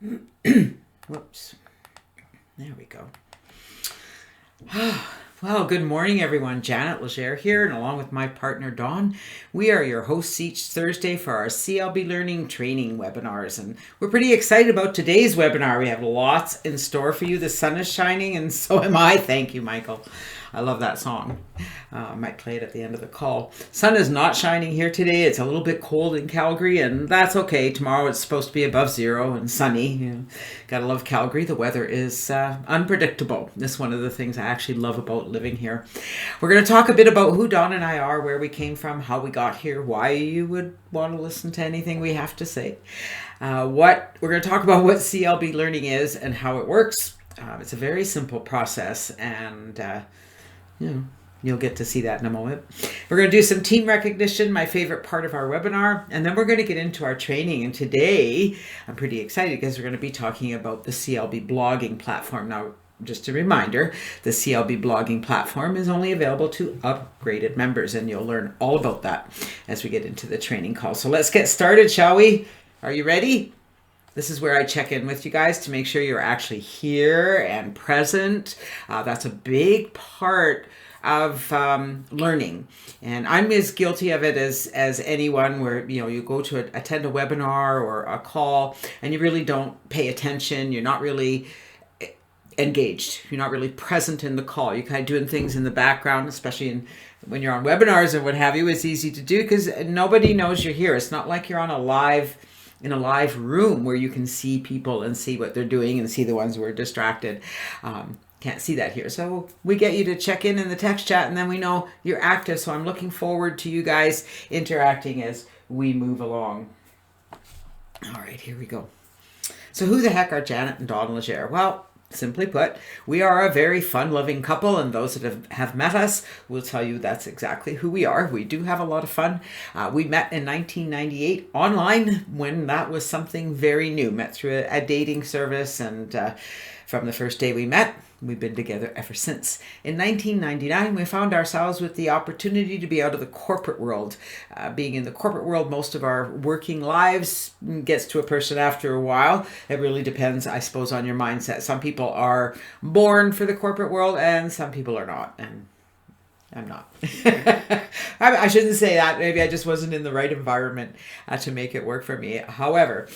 Whoops. There we go. Well, good morning, everyone. Janet Legere here, and along with my partner, Dawn, we are your hosts each Thursday for our CLB Learning Training webinars. And we're pretty excited about today's webinar. We have lots in store for you. The sun is shining, and so am I. Thank you, Michael. I love that song. I might play it at the end of the call. Sun is not shining here today. It's a little bit cold in Calgary, and that's okay. Tomorrow it's supposed to be above zero and sunny. Gotta love Calgary. The weather is unpredictable. This is one of the things I actually love about living here. We're going to talk a bit about who Dawn and I are, where we came from, how we got here, why you would want to listen to anything we have to say. We're going to talk about what CLB learning is and how it works. It's a very simple process, and you'll get to see that in a moment. We're going to do some team recognition, my favorite part of our webinar, and then we're going to get into our training. And today, I'm pretty excited because we're going to be talking about the CLB Blogging Platform. Now, just a reminder, the CLB Blogging Platform is only available to upgraded members, and you'll learn all about that as we get into the training call. So let's get started, shall we? Are you ready? This is where I check in with you guys to make sure you're actually here and present. That's a big part of learning, and I'm as guilty of it as anyone, where you go to attend a webinar or a call and you really don't pay attention. You're not really engaged. You're not really present in the call. You're kind of doing things in the background, especially when you're on webinars and what have you. It's easy to do because nobody knows you're here. It's not like you're in a live room where you can see people and see what they're doing and see the ones who are distracted. Can't see that here. So we get you to check in the text chat, and then we know you're active. So I'm looking forward to you guys interacting as we move along. All right, here we go. So who the heck are Janet and Dawn Legere? Well, simply put, we are a very fun-loving couple, and those that have met us will tell you that's exactly who we are. We do have a lot of fun. We met in 1998 online when that was something very new. Met through a dating service, and from the first day we met, we've been together ever since. In 1999, we found ourselves with the opportunity to be out of the corporate world. Being in the corporate world, most of our working lives gets to a person after a while. It really depends, I suppose, on your mindset. Some people are born for the corporate world, and some people are not. And I'm not. I shouldn't say that. Maybe I just wasn't in the right environment to make it work for me. However,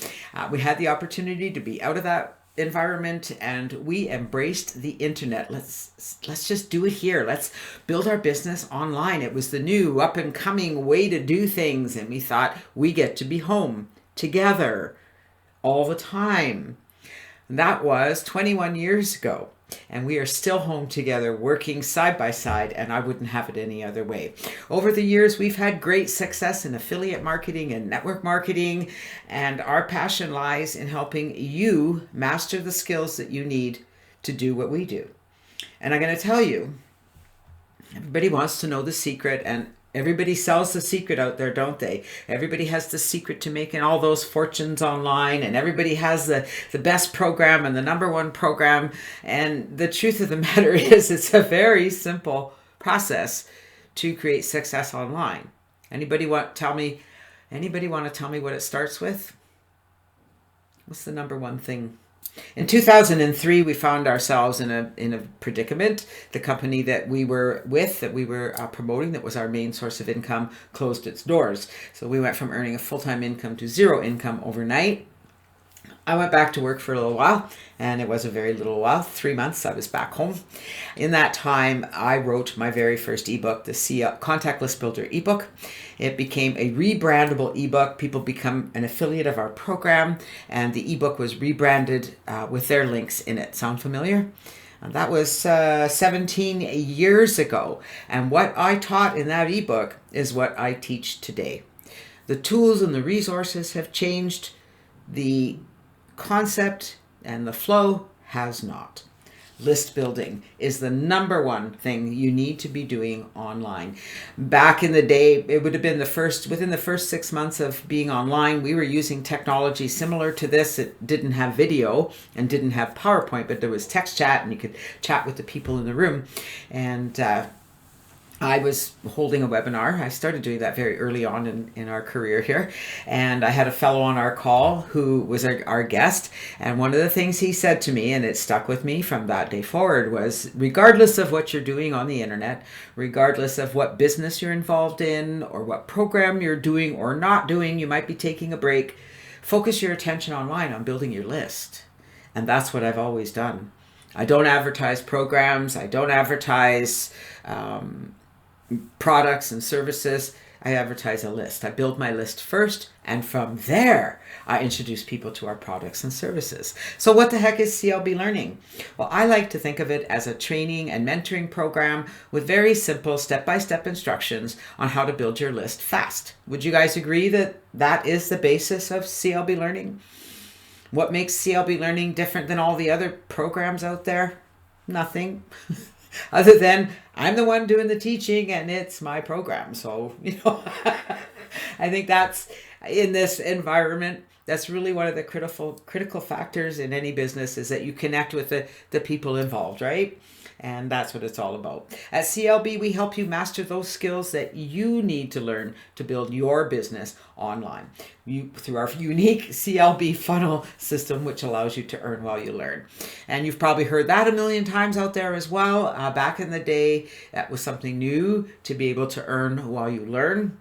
we had the opportunity to be out of that environment, and we embraced the internet. Let's just do it here. Let's build our business online. It was the new up and coming way to do things, and we thought we get to be home together all the time. And that was 21 years ago. And we are still home together, working side by side, and I wouldn't have it any other way. Over the years, we've had great success in affiliate marketing and network marketing, and our passion lies in helping you master the skills that you need to do what we do. And I'm going to tell you, everybody wants to know the secret, and everybody sells the secret out there, don't they? Everybody has the secret to making all those fortunes online, and everybody has the best program and the number one program. And the truth of the matter is, it's a very simple process to create success online. Anybody want to tell me what it starts with? What's the number one thing? In 2003, we found ourselves in a predicament. The company that we were with, that we were promoting, that was our main source of income, closed its doors. So we went from earning a full-time income to zero income overnight. I went back to work for a little while, and it was a very little while, 3 months. I was back home. In that time, I wrote my very first ebook, the Contact List Builder ebook. It became a rebrandable ebook. People become an affiliate of our program, and the ebook was rebranded with their links in it. Sound familiar? And that was 17 years ago. And what I taught in that ebook is what I teach today. The tools and the resources have changed. The concept and the flow has not. List building is the number one thing you need to be doing online. Back in the day, it would have been within the first 6 months of being online, we were using technology similar to this. It didn't have video and didn't have PowerPoint, but there was text chat, and you could chat with the people in the room. And I was holding a webinar. I started doing that very early on in our career here. And I had a fellow on our call who was our guest. And one of the things he said to me, and it stuck with me from that day forward, was regardless of what you're doing on the internet, regardless of what business you're involved in or what program you're doing or not doing, you might be taking a break, focus your attention online on building your list. And that's what I've always done. I don't advertise programs. I don't advertise products and services. I advertise a list. I build my list first, and from there, I introduce people to our products and services. So what the heck is CLB Learning? Well, I like to think of it as a training and mentoring program with very simple step-by-step instructions on how to build your list fast. Would you guys agree that that is the basis of CLB Learning? What makes CLB Learning different than all the other programs out there? Nothing. Other than I'm the one doing the teaching and it's my program. So, I think that's in this environment, that's really one of the critical factors in any business, is that you connect with the people involved, right? And that's what it's all about. At CLB, we help you master those skills that you need to learn to build your business online through our unique CLB funnel system, which allows you to earn while you learn. And you've probably heard that a million times out there as well. Back in the day, that was something new, to be able to earn while you learn.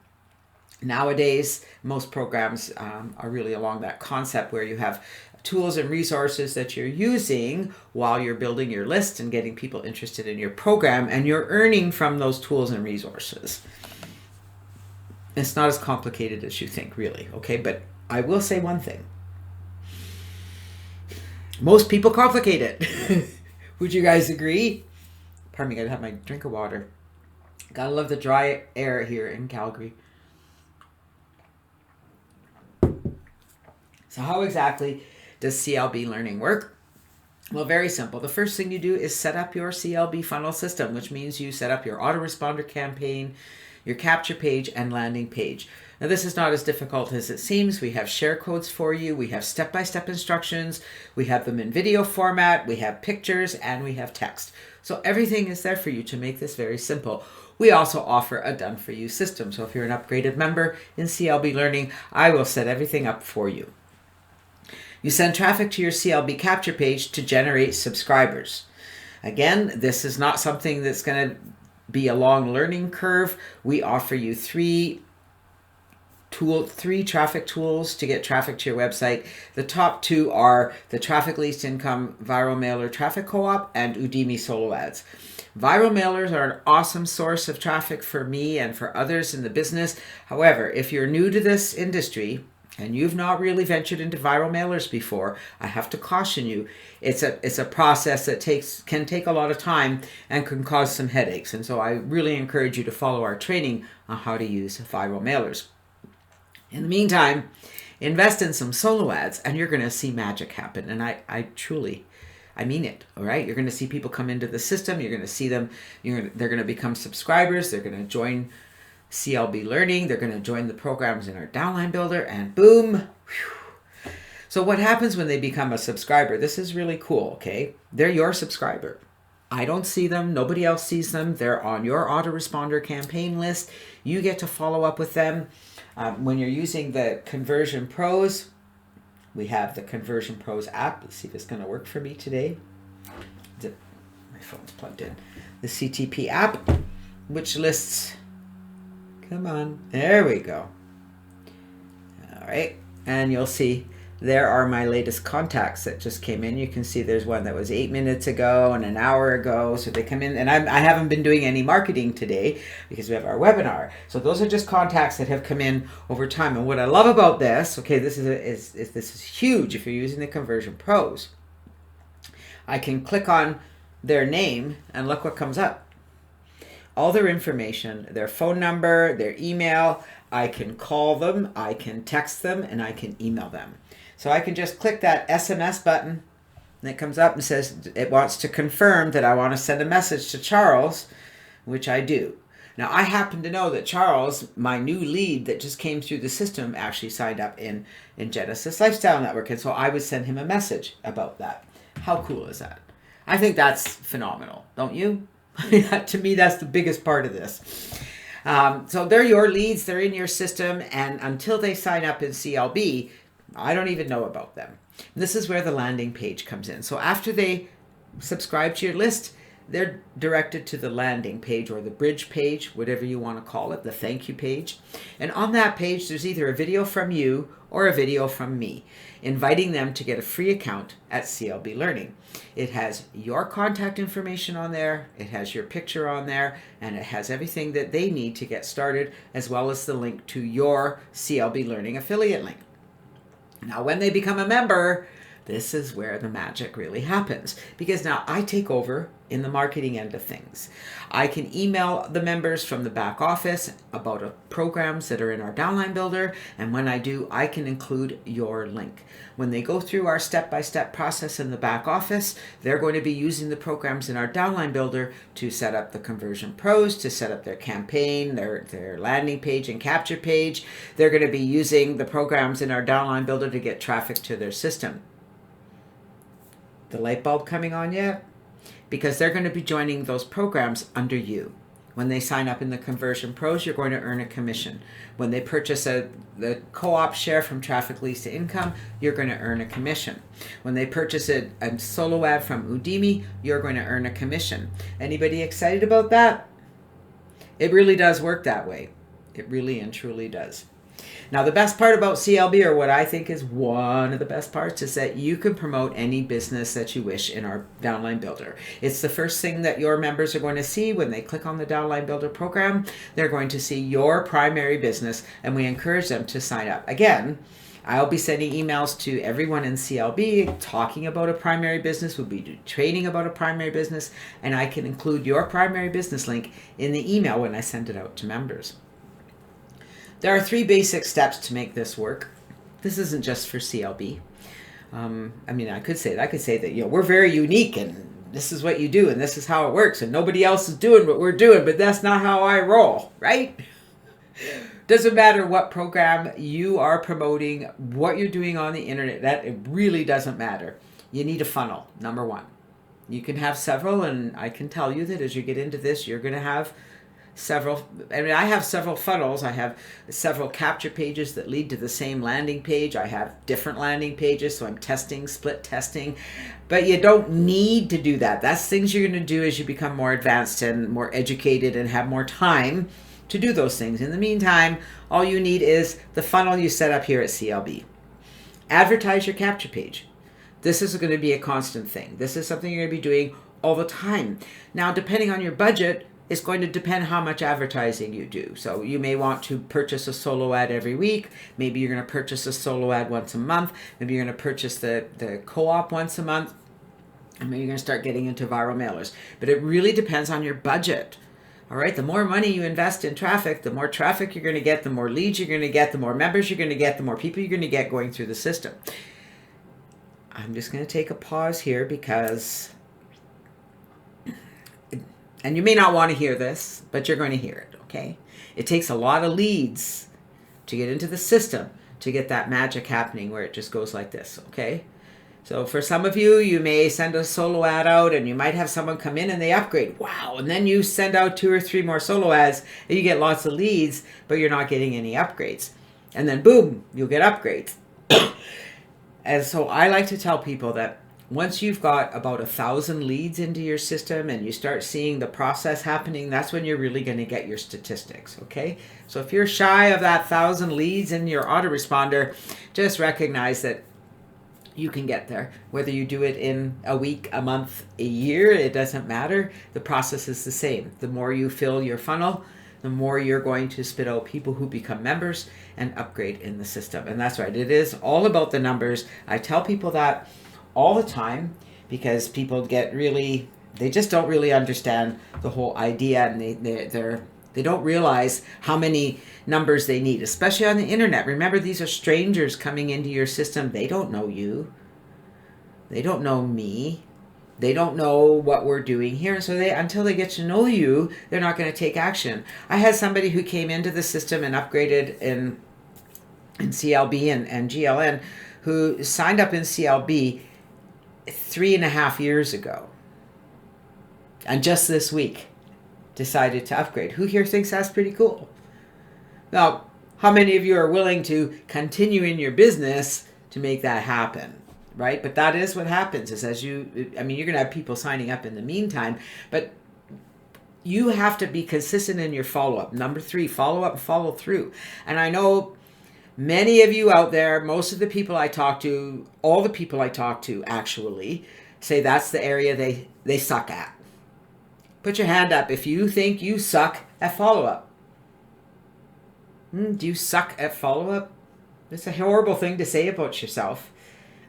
Nowadays, most programs are really along that concept where you have tools and resources that you're using while you're building your list and getting people interested in your program, and you're earning from those tools and resources. It's not as complicated as you think, really, okay? But I will say one thing. Most people complicate it. Would you guys agree? Pardon me, I gotta have my drink of water. Gotta love the dry air here in Calgary. So how exactly does CLB Learning work? Well, very simple. The first thing you do is set up your CLB funnel system, which means you set up your autoresponder campaign, your capture page, and landing page. Now, this is not as difficult as it seems. We have share codes for you. We have step-by-step instructions. We have them in video format. We have pictures, and we have text. So everything is there for you to make this very simple. We also offer a done-for-you system. So if you're an upgraded member in CLB Learning, I will set everything up for you. You send traffic to your CLB capture page to generate subscribers. Again, this is not something that's going to be a long learning curve. We offer you three traffic tools to get traffic to your website. The top two are the Traffic Least Income Viral Mailer Traffic Co-op and Udemy Solo Ads. Viral mailers are an awesome source of traffic for me and for others in the business. However, if you're new to this industry and you've not really ventured into viral mailers before, I have to caution you, it's a process that can take a lot of time and can cause some headaches. And so I really encourage you to follow our training on how to use viral mailers. In the meantime, invest in some solo ads and you're going to see magic happen. And I mean it, all right? You're going to see people come into the system. You're going to see them, they're going to become subscribers. They're going to join CLB Learning. They're going to join the programs in our downline builder, and boom. Whew. So what happens when they become a subscriber? This is really cool, okay? They're your subscriber. I don't see them. Nobody else sees them. They're on your autoresponder campaign list. You get to follow up with them. When you're using the Conversion Pros, we have the Conversion Pros app. Let's see if it's going to work for me today. My phone's plugged in. The CTP app, which lists... Come on. There we go. All right. And you'll see there are my latest contacts that just came in. You can see there's one that was 8 minutes ago and an hour ago. So they come in, and I haven't been doing any marketing today because we have our webinar. So those are just contacts that have come in over time. And what I love about this, okay, this is huge if you're using the Conversion Pros. I can click on their name and look what comes up. All their information, their phone number, their email. I can call them, I can text them, and I can email them. So I can just click that SMS button, and it comes up and says it wants to confirm that I want to send a message to Charles, which I do. Now, I happen to know that Charles, my new lead that just came through the system, actually signed up in Genesis Lifestyle Network, and so I would send him a message about that. How cool is that? I think that's phenomenal, don't you? To me, that's the biggest part of this. So they're your leads, they're in your system, and until they sign up in CLB, I don't even know about them. This is where the landing page comes in. So after they subscribe to your list, they're directed to the landing page or the bridge page, whatever you want to call it, the thank you page. And on that page, there's either a video from you or a video from me, inviting them to get a free account at CLB Learning. It has your contact information on there, it has your picture on there, and it has everything that they need to get started, as well as the link to your CLB Learning affiliate link. Now, when they become a member, this is where the magic really happens, because now I take over in the marketing end of things. I can email the members from the back office about programs that are in our downline builder, and when I do, I can include your link. When they go through our step-by-step process in the back office, they're going to be using the programs in our downline builder to set up the conversion pros, to set up their campaign, their landing page and capture page. They're going to be using the programs in our downline builder to get traffic to their system. The light bulb coming on yet? Because they're going to be joining those programs under you. When they sign up in the Conversion Pros, you're going to earn a commission. When they purchase the co-op share from Traffic Leads to Income, you're going to earn a commission. When they purchase a solo ad from Udemy, you're going to earn a commission. Anybody excited about that? It really does work that way. It really and truly does. Now, the best part about CLB, or what I think is one of the best parts, is that you can promote any business that you wish in our Downline Builder. It's the first thing that your members are going to see when they click on the Downline Builder program. They're going to see your primary business, and we encourage them to sign up. Again, I'll be sending emails to everyone in CLB talking about a primary business. We'll be training about a primary business, and I can include your primary business link in the email when I send it out to members. There are 3 basic steps to make this work. This isn't just for CLB. I could say that we're very unique, and this is what you do, and this is how it works, and nobody else is doing what we're doing, but that's not how I roll, right? Doesn't matter what program you are promoting, what you're doing on the internet, it really doesn't matter. You need a funnel, number 1. You can have several, and I can tell you that as you get into this, you're going to have several. I have several funnels. I have several capture pages that lead to the same landing page. I have different landing pages, so I'm testing, split testing. But you don't need to do that. That's things you're going to do as you become more advanced and more educated and have more time to do those things. In the meantime, all you need is the funnel you set up here at CLB. Advertise your capture page. This is going to be a constant thing. This is something you're going to be doing all the time. Now, depending on your budget, it's going to depend how much advertising you do. So you may want to purchase a solo ad every week. Maybe you're going to purchase a solo ad once a month. Maybe you're going to purchase the co-op once a month. And maybe you're going to start getting into viral mailers. But it really depends on your budget. All right, the more money you invest in traffic, the more traffic you're going to get, the more leads you're going to get, the more members you're going to get, the more people you're going to get going through the system. I'm just going to take a pause here because... And you may not want to hear this, but you're going to hear it, okay? It takes a lot of leads to get into the system to get that magic happening where it just goes like this, okay? So for some of you, you may send a solo ad out and you might have someone come in and they upgrade. Wow, and then you send out 2 or 3 more solo ads and you get lots of leads, but you're not getting any upgrades. And then boom, you'll get upgrades. And so I like to tell people that once you've got about 1,000 leads into your system and you start seeing the process happening, that's when you're really going to get your statistics, okay? So if you're shy of that 1,000 leads in your autoresponder, just recognize that you can get there. Whether you do it in a week, a month, a year, it doesn't matter. The process is the same. The more you fill your funnel, the more you're going to spit out people who become members and upgrade in the system. And that's right. It is all about the numbers. I tell people that all the time because people get really, they just don't really understand the whole idea, and they don't realize how many numbers they need, especially on the internet. Remember, these are strangers coming into your system. They don't know you. They don't know me. They don't know what we're doing here. So until they get to know you, they're not going to take action. I had somebody who came into the system and upgraded in CLB and GLN who signed up in CLB 3.5 years ago. and just this week decided to upgrade. Who here thinks that's pretty cool? Now, how many of you are willing to continue in your business to make that happen? Right? But that is what happens is you're going to have people signing up in the meantime, but you have to be consistent in your follow-up. Number 3, follow up and follow through. And I know many of you out there, most of the people I talk to, all the people I talk to actually say that's the area they suck at. Put your hand up if you think you suck at follow-up. Do you suck at follow-up? It's a horrible thing to say about yourself.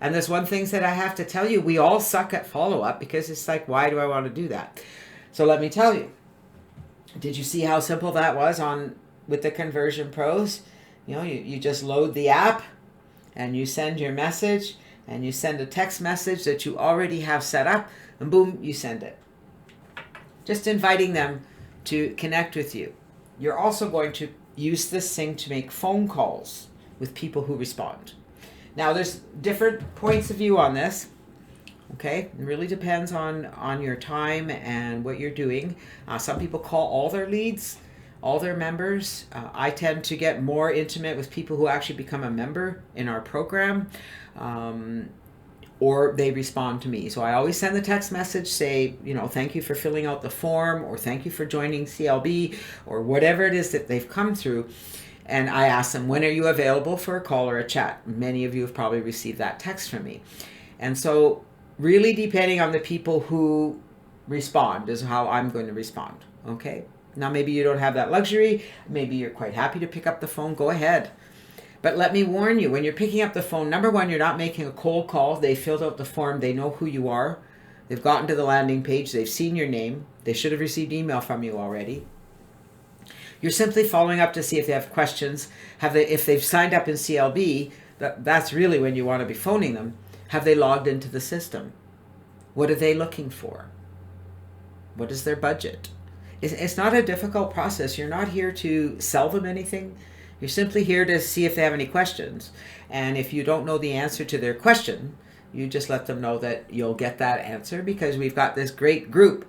And there's one thing that I have to tell you, we all suck at follow-up because it's like, why do I want to do that? So let me tell you. Did you see how simple that was with the Conversion Pros? You just load the app and you send your message and you send a text message that you already have set up and boom, you send it. Just inviting them to connect with you. You're also going to use this thing to make phone calls with people who respond. Now, there's different points of view on this. Okay, it really depends on your time and what you're doing. Some people call all their leads, all their members. I tend to get more intimate with people who actually become a member in our program, or they respond to me. So I always send the text message, say, thank you for filling out the form, or thank you for joining CLB, or whatever it is that they've come through. And I ask them, when are you available for a call or a chat? Many of you have probably received that text from me. And so really depending on the people who respond is how I'm going to respond. Okay. Now, maybe you don't have that luxury. Maybe you're quite happy to pick up the phone. Go ahead. But let me warn you, when you're picking up the phone, number 1, you're not making a cold call. They filled out the form. They know who you are. They've gotten to the landing page. They've seen your name. They should have received email from you already. You're simply following up to see if they have questions. If they've signed up in CLB, that's really when you want to be phoning them. Have they logged into the system? What are they looking for? What is their budget? It's not a difficult process. You're not here to sell them anything. You're simply here to see if they have any questions. And if you don't know the answer to their question, you just let them know that you'll get that answer because we've got this great group.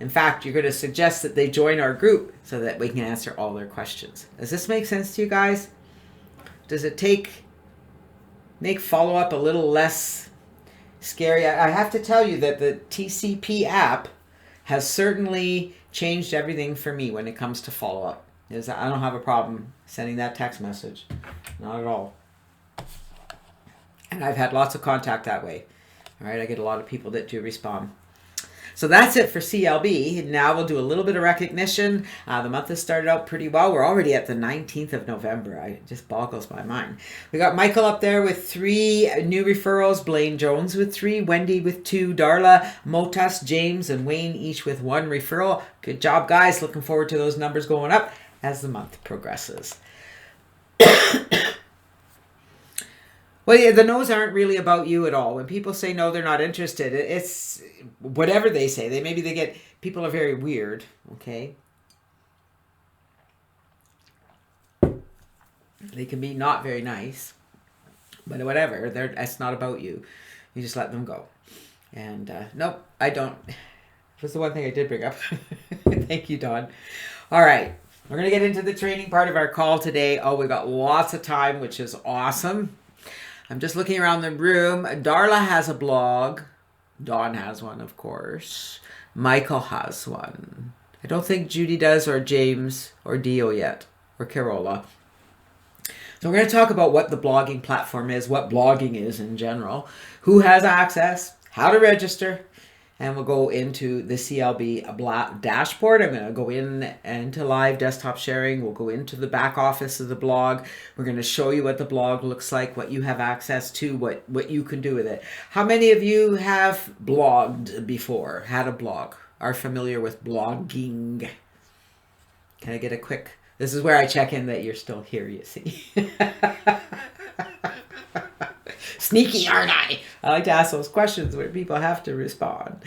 In fact, you're going to suggest that they join our group so that we can answer all their questions. Does this make sense to you guys? Does it make follow-up a little less scary? I have to tell you that the TCP app has certainly changed everything for me when it comes to follow-up. I don't have a problem sending that text message. Not at all. And I've had lots of contact that way. All right, I get a lot of people that do respond. So that's it for CLB. Now we'll do a little bit of recognition. The month has started out pretty well. We're already at the 19th of November. It just boggles my mind. We got Michael up there with 3 new referrals, Blaine Jones with 3, Wendy with 2, Darla, Motas, James, and Wayne each with 1 referral. Good job, guys. Looking forward to those numbers going up as the month progresses. Well, yeah, the no's aren't really about you at all. When people say no, they're not interested. It's whatever they say. People are very weird, okay? They can be not very nice, but whatever. It's not about you. You just let them go. And nope, I don't. That's the one thing I did bring up. Thank you, Dawn. All right. We're going to get into the training part of our call today. Oh, we got lots of time, which is awesome. I'm just looking around the room. Darla has a blog. Dawn has one, of course. Michael has one. I don't think Judy does, or James, or Dio yet, or Carola. So we're going to talk about what the blogging platform is, what blogging is in general, who has access, how to register, and we'll go into the CLB dashboard. I'm going to go into live desktop sharing. We'll go into the back office of the blog. We're going to show you what the blog looks like, what you have access to, what you can do with it. How many of you have blogged before, had a blog, are familiar with blogging? Can I get a quick... This is where I check in that you're still here, you see. Sneaky, aren't I? I like to ask those questions where people have to respond.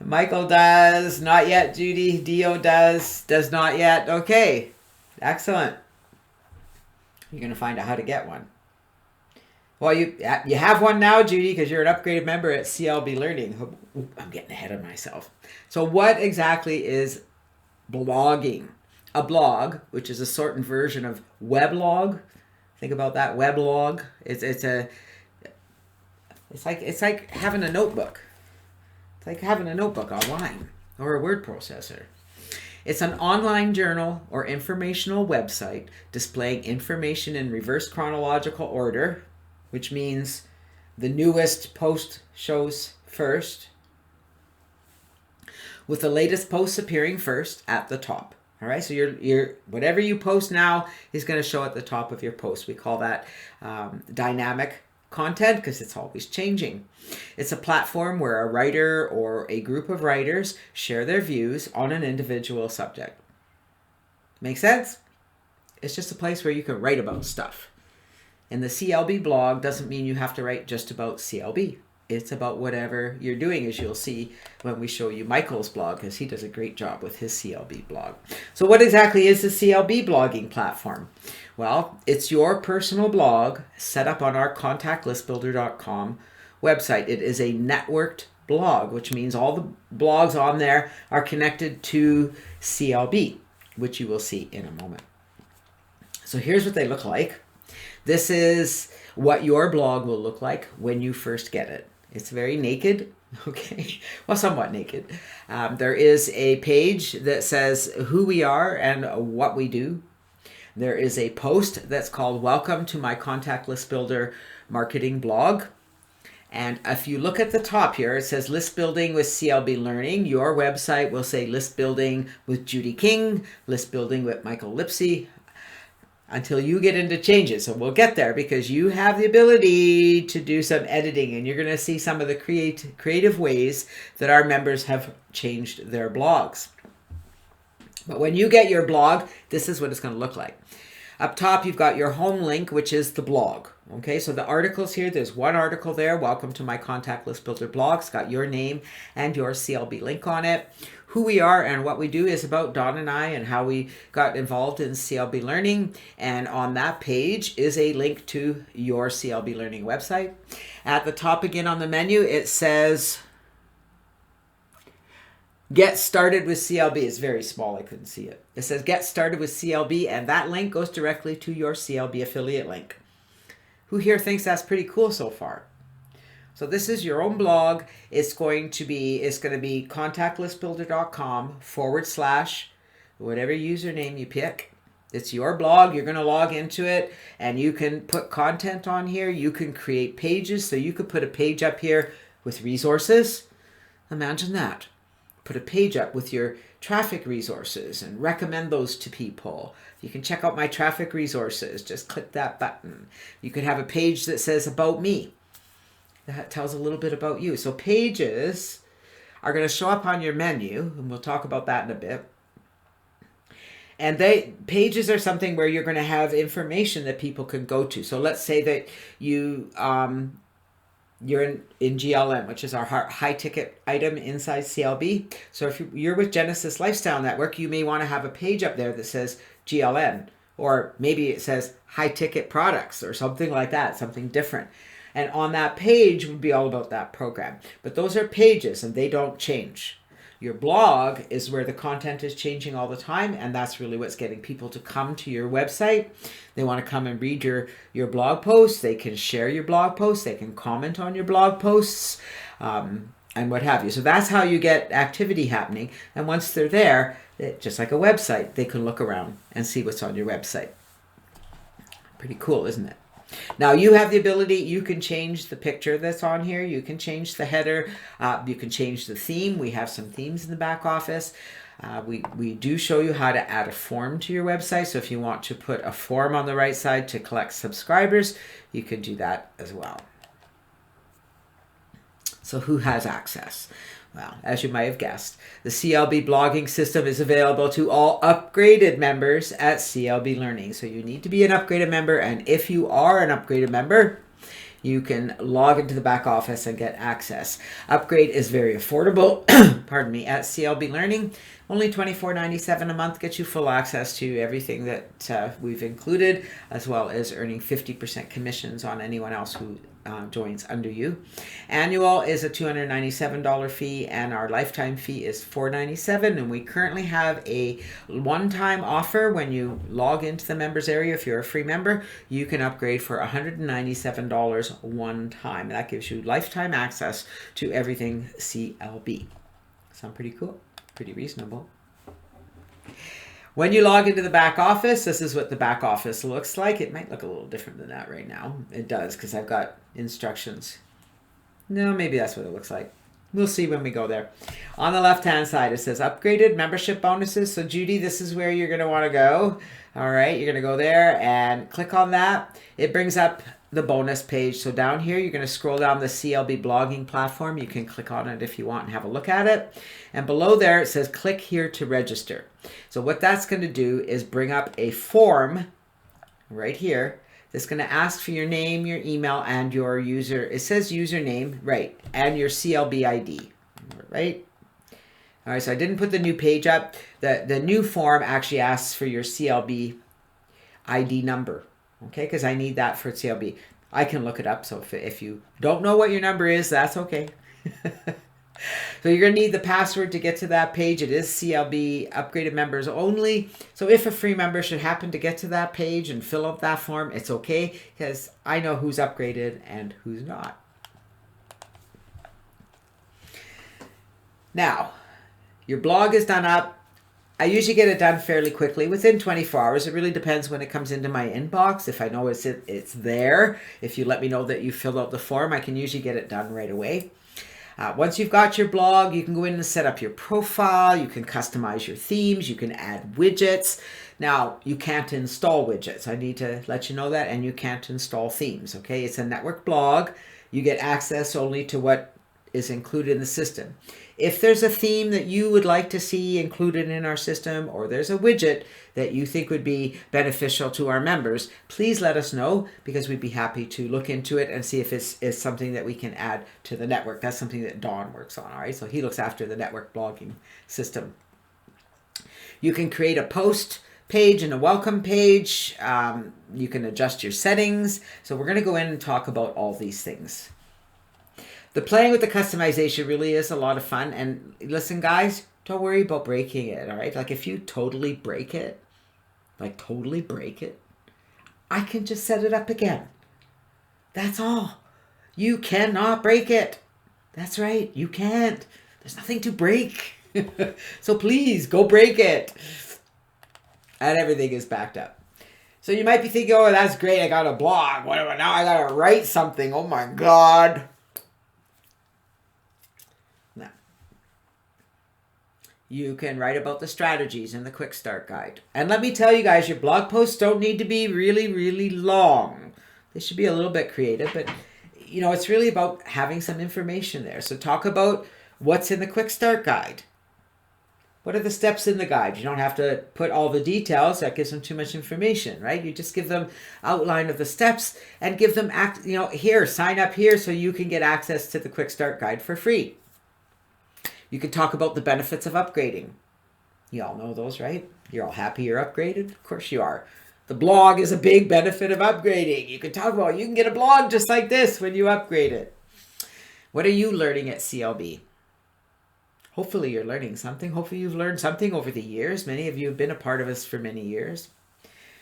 Michael does, not yet. Judy, Dio does not yet. Okay, excellent. You're going to find out how to get one. Well, you have one now, Judy, because you're an upgraded member at CLB Learning. Ooh, I'm getting ahead of myself. So what exactly is blogging? A blog, which is a certain version of weblog. Think about that weblog. It's like having a notebook. It's like having a notebook online or a word processor. It's an online journal or informational website displaying information in reverse chronological order, which means the newest post shows first, with the latest posts appearing first at the top. All right, so your whatever you post now is going to show at the top of your post. We call that dynamic content because it's always changing. It's a platform where a writer or a group of writers share their views on an individual subject. Make sense? It's just a place where you can write about stuff. And the CLB blog doesn't mean you have to write just about CLB. It's about whatever you're doing, as you'll see when we show you Michael's blog, because he does a great job with his CLB blog. So what exactly is the CLB blogging platform? Well, it's your personal blog set up on our contactlistbuilder.com website. It is a networked blog, which means all the blogs on there are connected to CLB, which you will see in a moment. So here's what they look like. This is what your blog will look like when you first get it. It's very naked, okay? Well, somewhat naked. There is a page that says who we are and what we do. There is a post that's called Welcome to my Contact List Builder Marketing Blog. And if you look at the top here, it says List Building with CLB Learning. Your website will say List Building with Judy King, List Building with Michael Lipsy, until you get into changes. So we'll get there because you have the ability to do some editing, and you're going to see some of the creative ways that our members have changed their blogs. But when you get your blog, this is what it's going to look like. Up top, you've got your home link, which is the blog. Okay, so the articles here, there's one article there, Welcome to my Contact List Builder blog. It's got your name and your CLB link on it. Who we are and what we do is about Dawn and I and how we got involved in CLB Learning. And on that page is a link to your CLB Learning website. At the top again on the menu, it says Get Started with CLB. It's very small, I couldn't see it. It says Get Started with CLB, and that link goes directly to your CLB affiliate link. Who here thinks that's pretty cool so far? So this is your own blog. It's going to be contactlistbuilder.com/ whatever username you pick. It's your blog. You're going to log into it, and you can put content on here. You can create pages. So you could put a page up here with resources. Imagine that. Put a page up with your traffic resources and recommend those to people. You can check out my traffic resources. Just click that button. You could have a page that says About Me. That tells a little bit about you. So pages are going to show up on your menu, and we'll talk about that in a bit. And pages are something where you're going to have information that people can go to. So let's say that you're in GLM, which is our high ticket item inside CLB. So if you're with Genesis Lifestyle Network, you may want to have a page up there that says GLM, or maybe it says high ticket products or something like that, something different. And on that page would be all about that program. But those are pages and they don't change. Your blog is where the content is changing all the time, and that's really what's getting people to come to your website. They want to come and read your blog posts. They can share your blog posts. They can comment on your blog posts, and what have you. So that's how you get activity happening. And once they're there, just like a website, they can look around and see what's on your website. Pretty cool, isn't it? Now you have the ability, you can change the picture that's on here, you can change the header, you can change the theme. We have some themes in the back office. We do show you how to add a form to your website, so if you want to put a form on the right side to collect subscribers, you can do that as well. So who has access? Well, as you might have guessed, the CLB blogging system is available to all upgraded members at CLB Learning. So you need to be an upgraded member, and if you are an upgraded member, you can log into the back office and get access. Upgrade is very affordable, pardon me, at CLB Learning. Only $24.97 a month gets you full access to everything that we've included, as well as earning 50% commissions on anyone else who joins under you. Annual is a $297 fee, and our lifetime fee is $497. And we currently have a one-time offer. When you log into the members area, if you're a free member, you can upgrade for $197 one time. That gives you lifetime access to everything CLB. Sound pretty cool? Pretty reasonable. When you log into the back office, this is what the back office looks like. It might look a little different than that right now. It does, because I've got instructions. No, maybe that's what it looks like. We'll see when we go there. On the left-hand side, it says upgraded membership bonuses. So Judy, this is where you're going to want to go. All right, you're going to go there and click on that. It brings up the bonus page. So down here, you're going to scroll down the CLB Blogging Platform. You can click on it if you want and have a look at it. And below there, it says click here to register. So what that's going to do is bring up a form right here that's going to ask for your name, your email, and your user. It says username, right, and your CLB ID, right? All right, so I didn't put the new page up. The new form actually asks for your CLB ID number, okay, because I need that for CLB. I can look it up, so if you don't know what your number is, that's okay. So you're going to need the password to get to that page. It is CLB upgraded members only. So if a free member should happen to get to that page and fill out that form, it's okay, because I know who's upgraded and who's not. Now, your blog is done up. I usually get it done fairly quickly, within 24 hours. It really depends when it comes into my inbox. If I know it's there, if you let me know that you filled out the form, I can usually get it done right away. Once you've got your blog, you can go in and set up your profile. You can customize your themes. You can add widgets. Now, you can't install widgets. I need to let you know that. And you can't install themes, okay? It's a network blog. You get access only to what is included in the system. If there's a theme that you would like to see included in our system, or there's a widget that you think would be beneficial to our members, please let us know, because we'd be happy to look into it and see if it's something that we can add to the network. That's something that Don works on, all right? So he looks after the network blogging system. You can create a post page and a welcome page. You can adjust your settings. So we're going to go in and talk about all these things. The playing with the customization really is a lot of fun. And listen, guys, don't worry about breaking it, all right? Like, if you totally break it, I can just set it up again. That's all. You cannot break it. That's right. You can't. There's nothing to break. So please, go break it. And everything is backed up. So you might be thinking, oh, that's great. I got a blog. Now I got to write something. Oh, my God. You can write about the strategies in the quick start guide. And let me tell you guys, your blog posts don't need to be really, really long. They should be a little bit creative, but you know, it's really about having some information there. So talk about what's in the quick start guide. What are the steps in the guide? You don't have to put all the details. That gives them too much information, right? You just give them outline of the steps and give them, here, sign up here so you can get access to the quick start guide for free. You can talk about the benefits of upgrading. You all know those, right? You're all happy you're upgraded? Of course you are. The blog is a big benefit of upgrading. You can talk about, you can get a blog just like this when you upgrade it. What are you learning at CLB? Hopefully you're learning something. Hopefully you've learned something over the years. Many of you have been a part of us for many years.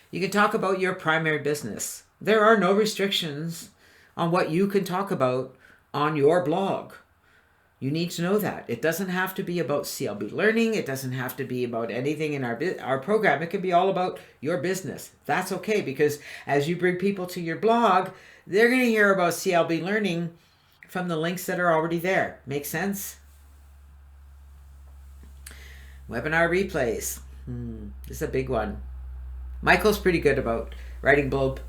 You can talk about your primary business. There are no restrictions on what you can talk about on your blog. You need to know that. It doesn't have to be about CLB Learning. It doesn't have to be about anything in our program. It can be all about your business. That's okay, because as you bring people to your blog, they're going to hear about CLB Learning from the links that are already there. Make sense? Webinar replays. This is a big one. Michael's pretty good about writing blog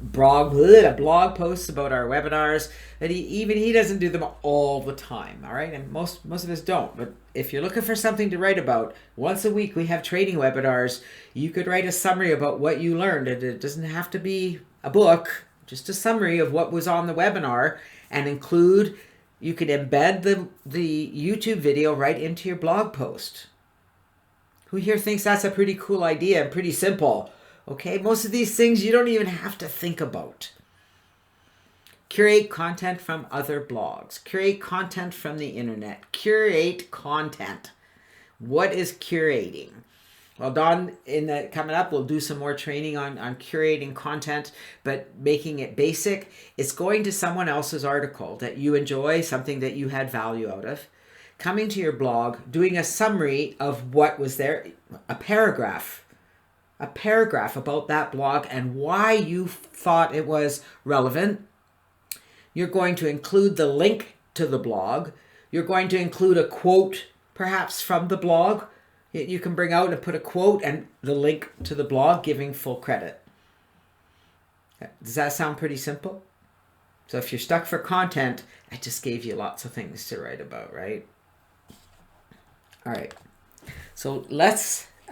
posts about our webinars, but he doesn't do them all the time, all right? And most of us don't. But if you're looking for something to write about, once a week we have training webinars. You could write a summary about what you learned, and it doesn't have to be a book. just a summary of what was on the webinar, and include, you could embed the YouTube video right into your blog post. Who here thinks that's a pretty cool idea and pretty simple? Okay, most of these things you don't even have to think about. Curate content from other blogs. Curate content from the internet. Curate content. What is curating? Well, Dawn, coming up, we'll do some more training on curating content, but making it basic. It's going to someone else's article that you enjoy, something that you had value out of, coming to your blog, doing a summary of what was there, a paragraph about that blog and why you thought it was relevant. You're going to include the link to the blog. You're going to include a quote, perhaps from the blog. You can bring out and put a quote and the link to the blog, giving full credit. Does that sound pretty simple? So if you're stuck for content, I just gave you lots of things to write about, right? All right. So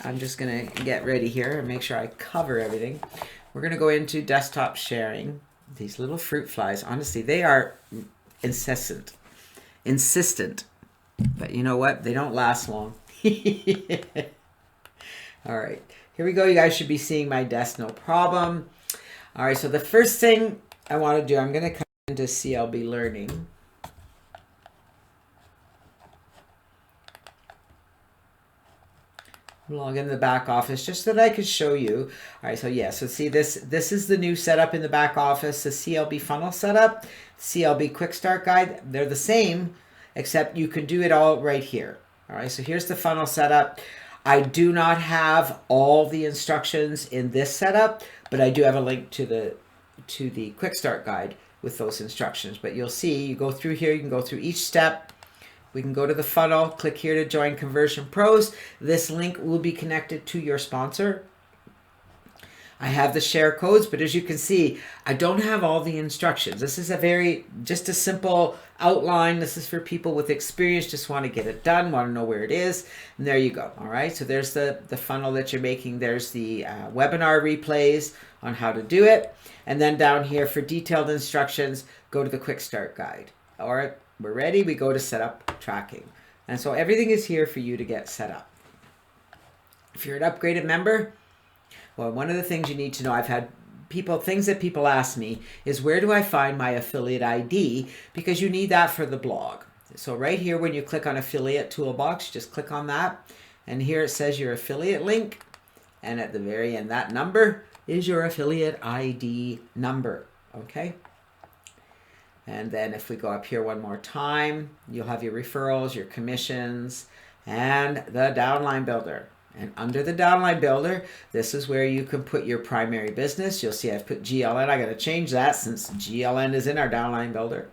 I'm just going to get ready here and make sure I cover everything. We're going to go into desktop sharing. These little fruit flies, honestly, they are insistent. But you know what? They don't last long. All right, here we go. You guys should be seeing my desk, no problem. All right, so the first thing I want to do, I'm going to come into CLB Learning. Log in the back office just so that I could show you. All right, so yeah, so see this is the new setup in the back office, the CLB funnel setup, CLB quick start guide. They're the same, except you can do it all right here. All right, so here's the funnel setup. I do not have all the instructions in this setup, but I do have a link to the quick start guide with those instructions. But you'll see, you go through here, you can go through each step. We can go to the funnel, click here to join Conversion Pros. This link will be connected to your sponsor. I have the share codes, but as you can see, I don't have all the instructions. This is just a simple outline. This is for people with experience, just want to get it done, want to know where it is. And there you go. All right, so there's the funnel that you're making. There's the webinar replays on how to do it. And then down here for detailed instructions, go to the quick start guide. All right, we're ready. We go to set up tracking. And so everything is here for you to get set up. If you're an upgraded member, well, one of the things you need to know, I've had things that people ask me is, where do I find my affiliate ID? Because you need that for the blog. So right here, when you click on affiliate toolbox, just click on that. And here it says your affiliate link. And at the very end, that number is your affiliate ID number. Okay. And then if we go up here one more time, you'll have your referrals, your commissions, and the downline builder. And under the downline builder, this is where you can put your primary business. You'll see I've put GLN. I got to change that since GLN is in our downline builder.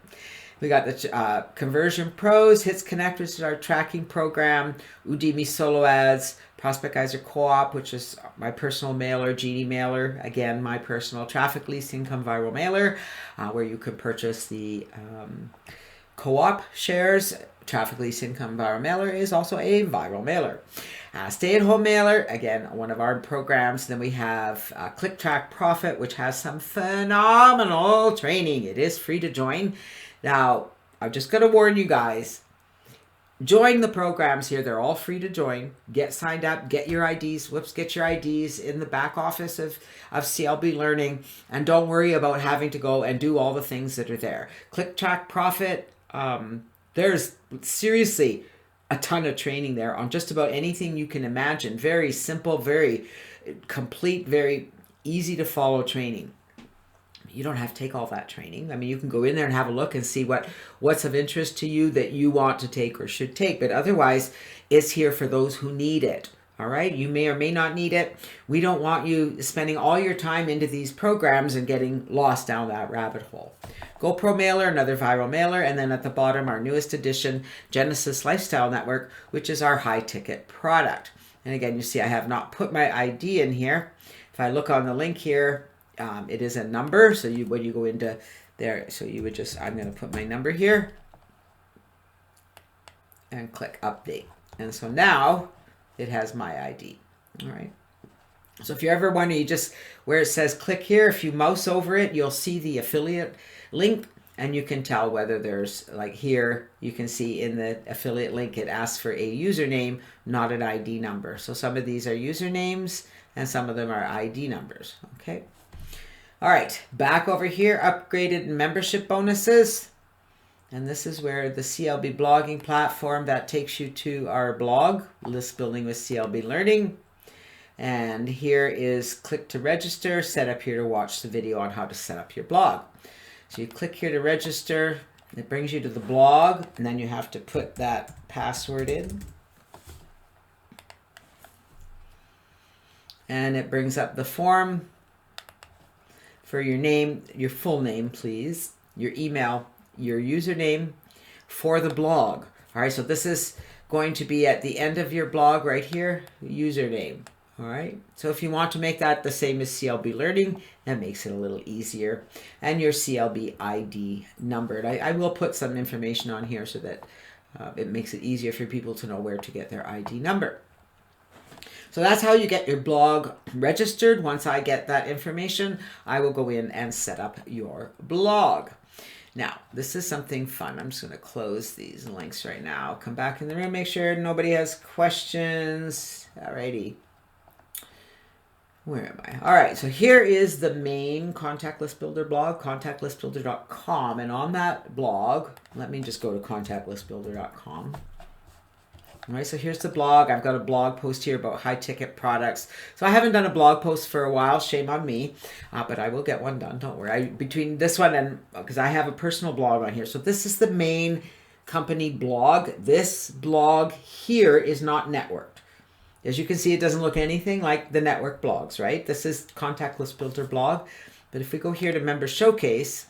We got the Conversion Pros, Hits Connect, which is our tracking program, Udemy Solo Ads, Prospect Geyser Co-op, which is my personal mailer, Genie mailer, again, my personal traffic lease income viral mailer, where you can purchase the co-op shares. Traffic lease income viral mailer is also a viral mailer. Stay-at-home mailer, again, one of our programs. Then we have Click Track Profit, which has some phenomenal training. It is free to join. Now, I'm just going to warn you guys, join the programs here. They're all free to join. Get signed up, get your IDs. Get your IDs in the back office of CLB Learning. And don't worry about having to go and do all the things that are there. Click Track Profit, there's seriously a ton of training there on just about anything you can imagine. Very simple, very complete, very easy to follow training. You don't have to take all that training. I mean, you can go in there and have a look and see what's of interest to you that you want to take or should take. But otherwise, it's here for those who need it. All right? You may or may not need it. We don't want you spending all your time into these programs and getting lost down that rabbit hole. GoPro Mailer, another viral mailer. And then at the bottom, our newest edition, Genesis Lifestyle Network, which is our high-ticket product. And again, you see I have not put my ID in here. If I look on the link here, it is a number. So when you go into there, so you would just, I'm going to put my number here and click update. And so now it has my ID. All right. So if you ever wonder, you just, where it says click here, if you mouse over it, you'll see the affiliate link, and you can tell whether there's, like here, you can see in the affiliate link, it asks for a username, not an ID number. So some of these are usernames and some of them are ID numbers, okay? All right, back over here, upgraded membership bonuses. And this is where the CLB Blogging Platform, that takes you to our blog, List Building with CLB Learning. And here is click to register, set up here to watch the video on how to set up your blog. So you click here to register, it brings you to the blog, and then you have to put that password in. And it brings up the form for your name, your full name, please, your email, your username for the blog. All right, so this is going to be at the end of your blog right here, username. All right, so if you want to make that the same as CLB Learning, that makes it a little easier. And your CLB ID number. And I will put some information on here so that it makes it easier for people to know where to get their ID number. So that's how you get your blog registered. Once I get that information, I will go in and set up your blog. Now, this is something fun. I'm just going to close these links right now. Come back in the room, make sure nobody has questions. Alrighty. Where am I? All right, so here is the main Contact List Builder blog, contactlistbuilder.com. And on that blog, let me just go to contactlistbuilder.com. All right, so here's the blog. I've got a blog post here about high-ticket products. So I haven't done a blog post for a while. Shame on me, but I will get one done. Don't worry. Between this one and, because I have a personal blog on here. So this is the main company blog. This blog here is not networked. As you can see, it doesn't look anything like the network blogs, right? This is Contact List Builder blog. But if we go here to Member Showcase,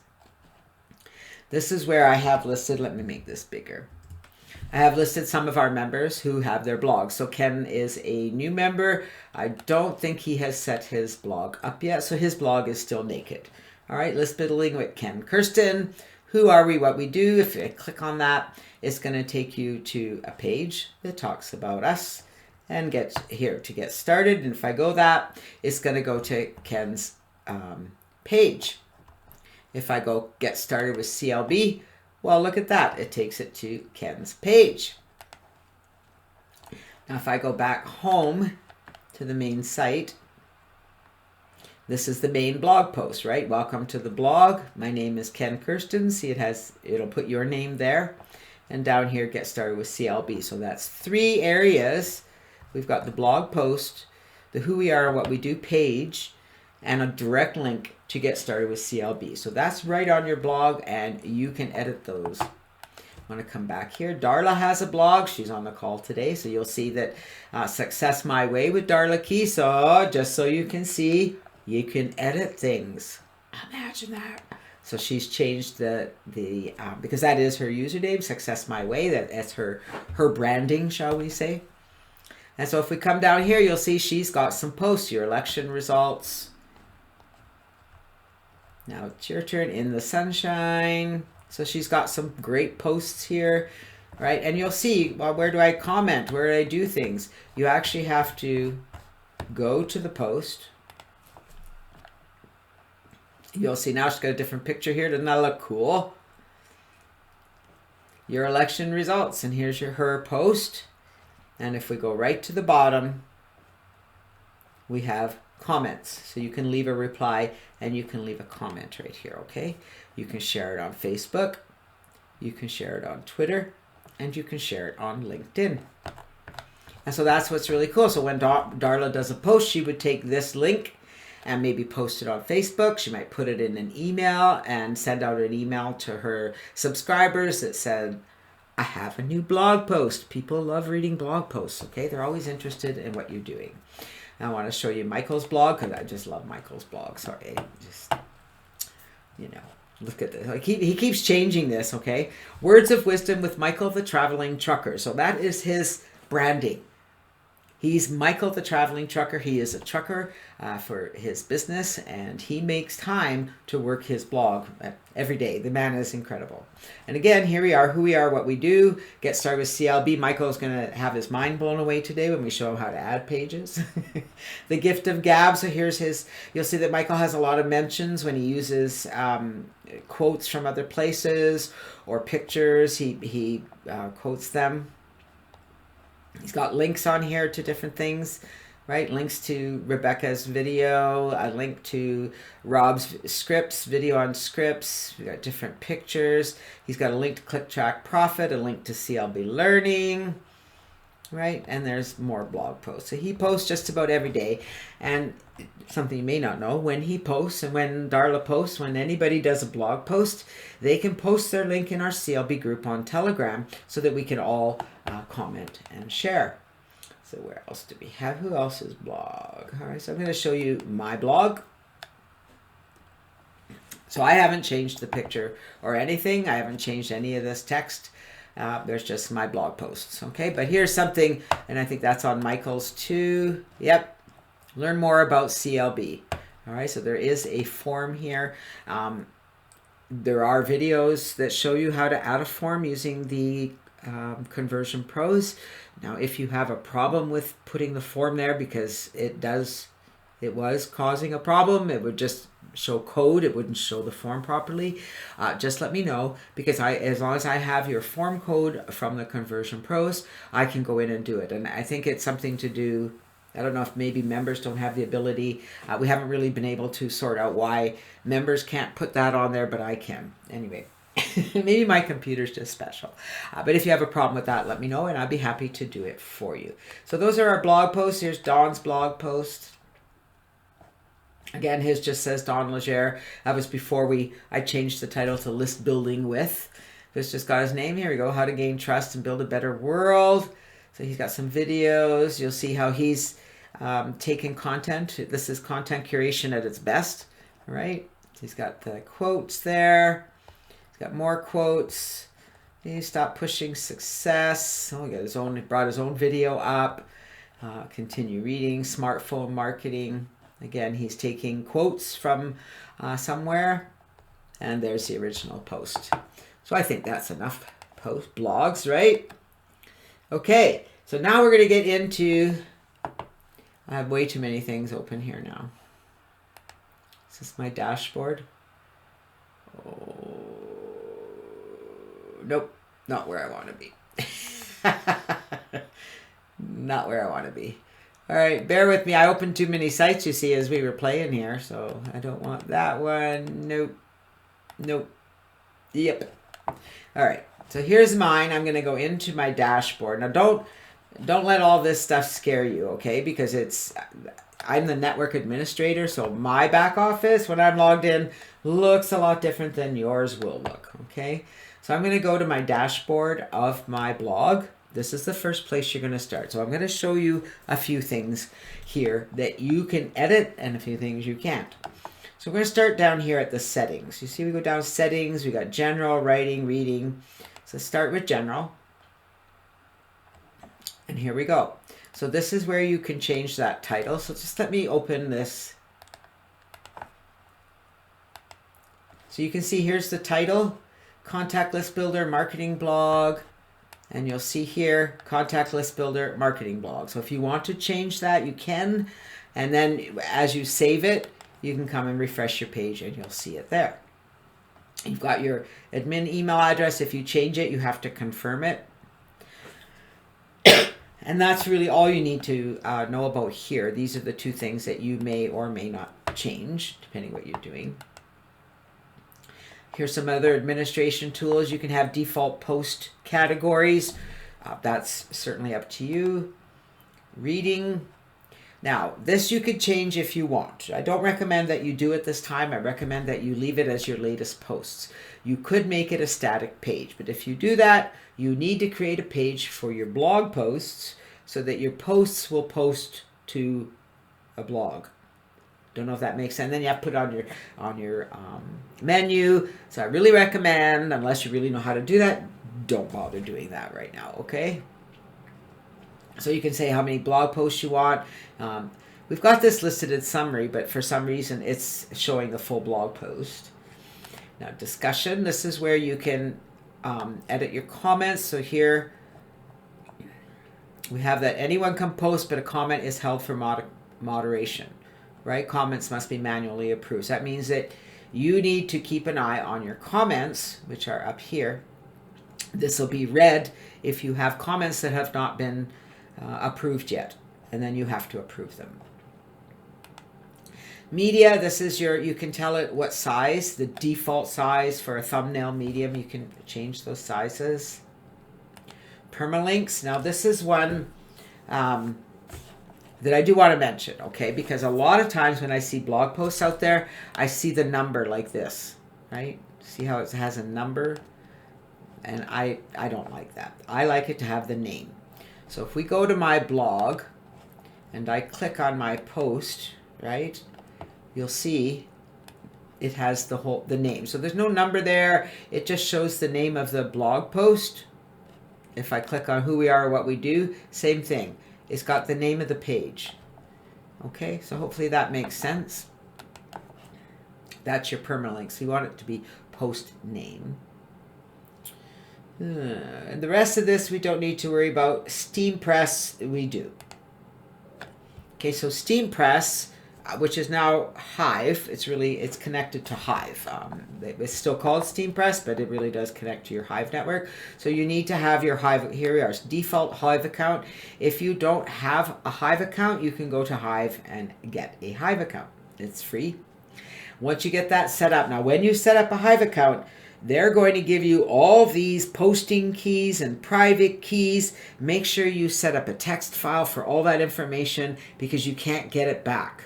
this is where I have listed, let me make this bigger. I have listed some of our members who have their blogs. So Ken is a new member. I don't think he has set his blog up yet, so his blog is still naked. All right, List Building with Ken Kirsten. Who are we, what we do? If I click on that, it's going to take you to a page that talks about us and get here to get started. And if I go that, it's going to go to Ken's page. If I go get started with CLB, well, look at that. It takes it to Ken's page. Now, if I go back home to the main site, this is the main blog post, right? Welcome to the blog. My name is Ken Kirsten. See, it'll put your name there. And down here, get started with CLB. So that's 3 areas. We've got the blog post, the who we are and what we do page, and a direct link to get started with CLB. So that's right on your blog, and you can edit those. I want to come back here. Darla has a blog. She's on the call today, so you'll see that Success My Way with Darla Key. So just so you can see, you can edit things. Imagine that. So she's changed because that is her username, Success My Way. That's her branding, shall we say. And so if we come down here, you'll see she's got some posts, your election results. Now it's your turn in the sunshine. So she's got some great posts here, right? And you'll see, well, where do I comment? Where do I do things? You actually have to go to the post. You'll see now she's got a different picture here. Doesn't that look cool? Your election results. And here's her post. And if we go right to the bottom, we have comments. So you can leave a reply and you can leave a comment right here, okay? You can share it on Facebook, you can share it on Twitter, and you can share it on LinkedIn. And so that's what's really cool. So when Darla does a post, she would take this link and maybe post it on Facebook. She might put it in an email and send out an email to her subscribers that said, I have a new blog post. People love reading blog posts, okay? They're always interested in what you're doing. I want to show you Michael's blog because I just love Michael's blog. Sorry, just, look at this. Like he keeps changing this, okay? Words of Wisdom with Michael the Traveling Trucker. So that is his branding. He's Michael the Traveling Trucker. He is a trucker for his business, and he makes time to work his blog every day. The man is incredible. And again, here we are, who we are, what we do. Get started with CLB. Michael's going to have his mind blown away today when we show him how to add pages. The gift of gab. So here's his, you'll see that Michael has a lot of mentions when he uses quotes from other places or pictures. He quotes them. He's got links on here to different things, right? Links to Rebecca's video, a link to Rob's scripts, video on scripts. We got different pictures. He's got a link to Click Track Profit, a link to CLB Learning, right? And there's more blog posts. So he posts just about every day. And something you may not know, when he posts and when Darla posts, when anybody does a blog post, they can post their link in our CLB group on Telegram so that we can all comment and share. So where else do we have? Who else's blog? All right, so I'm going to show you my blog. So I haven't changed the picture or anything. I haven't changed any of this text. There's just my blog posts, okay? But here's something, and I think that's on Michael's too. Yep. Learn more about CLB. All right, so there is a form here. There are videos that show you how to add a form using the Conversion Pros. Now, if you have a problem with putting the form there because it was causing a problem, it would just show code, it wouldn't show the form properly, just let me know, because as long as I have your form code from the Conversion Pros, I can go in and do it. And I think it's something to do, I don't know if maybe members don't have the ability. We haven't really been able to sort out why members can't put that on there, but I can. Anyway, maybe my computer's just special. But if you have a problem with that, let me know, and I'd be happy to do it for you. So those are our blog posts. Here's Don's blog post. Again, his just says Don Legere. That was before I changed the title to List Building With. This just got his name. Here we go. How to Gain Trust and Build a Better World. So he's got some videos. You'll see how he's taken content. This is content curation at its best, right? So he's got the quotes there. He's got more quotes. He stopped pushing success. Oh, he brought his own video up. Continue reading. Smartphone marketing. Again, he's taking quotes from somewhere. And there's the original post. So I think that's enough blogs, right? Okay, so now we're going to get into, I have way too many things open here now. Is this my dashboard? Oh, nope, not where I want to be. Not where I want to be. All right, bear with me. I opened too many sites, you see, as we were playing here, so I don't want that one. Nope. Nope. Yep. All right. So here's mine. I'm going to go into my dashboard. Now don't let all this stuff scare you, okay? Because I'm the network administrator, so my back office when I'm logged in looks a lot different than yours will look, okay? So I'm going to go to my dashboard of my blog. This is the first place you're going to start. So I'm going to show you a few things here that you can edit and a few things you can't. So we're going to start down here at the settings. You see we go down settings, we got general, writing, reading. So start with general. And here we go. So this is where you can change that title. So just let me open this. So you can see here's the title, Contact List Builder Marketing Blog. And you'll see here, Contact List Builder Marketing Blog. So if you want to change that, you can. And then as you save it, you can come and refresh your page and you'll see it there. You've got your admin email address. If you change it, you have to confirm it. And that's really all you need to know about here. These are the two things that you may or may not change, depending what you're doing. Here's some other administration tools. You can have default post categories. That's certainly up to you. Reading. Now, this you could change if you want. I don't recommend that you do it this time. I recommend that you leave it as your latest posts. You could make it a static page, but if you do that, you need to create a page for your blog posts so that your posts will post to a blog. Don't know if that makes sense. Then you have to put it on your menu. So I really recommend, unless you really know how to do that, don't bother doing that right now, okay? So you can say how many blog posts you want. We've got this listed in summary, but for some reason it's showing the full blog post. Now discussion, this is where you can edit your comments. So here we have that anyone can post, but a comment is held for moderation, right? Comments must be manually approved. So that means that you need to keep an eye on your comments, which are up here. This will be red if you have comments that have not been approved yet, and then you have to approve them. Media, this is you can tell it what size, the default size for a thumbnail medium. You can change those sizes. Permalinks, now this is one that I do want to mention, okay? Because a lot of times when I see blog posts out there, I see the number like this, right? See how it has a number? And I don't like that. I like it to have the name. So if we go to my blog and I click on my post, right? You'll see it has the name. So there's no number there. It just shows the name of the blog post. If I click on who we are or what we do, same thing. It's got the name of the page. Okay, so hopefully that makes sense. That's your permalinks. You want it to be post name. And the rest of this we don't need to worry about. SteamPress, we do. Okay, so SteamPress, which is now Hive, it's connected to Hive. It's still called SteamPress, but it really does connect to your Hive network. So you need to have your Hive, here we are, default Hive account. If you don't have a Hive account, you can go to Hive and get a Hive account. It's free. Once you get that set up, now when you set up a Hive account, they're going to give you all these posting keys and private keys. Make sure you set up a text file for all that information because you can't get it back.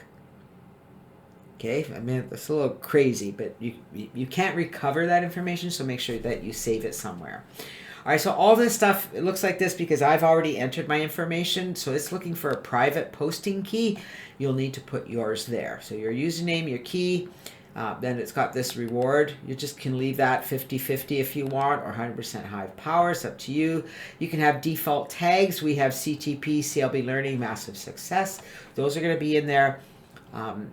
Okay, I mean, it's a little crazy, but you can't recover that information, so make sure that you save it somewhere. All right, so all this stuff, it looks like this because I've already entered my information, so it's looking for a private posting key. You'll need to put yours there. So your username, your key, then it's got this reward. You just can leave that 50-50 if you want, or 100% Hive Power. It's up to you. You can have default tags. We have CTP, CLB Learning, Massive Success. Those are going to be in there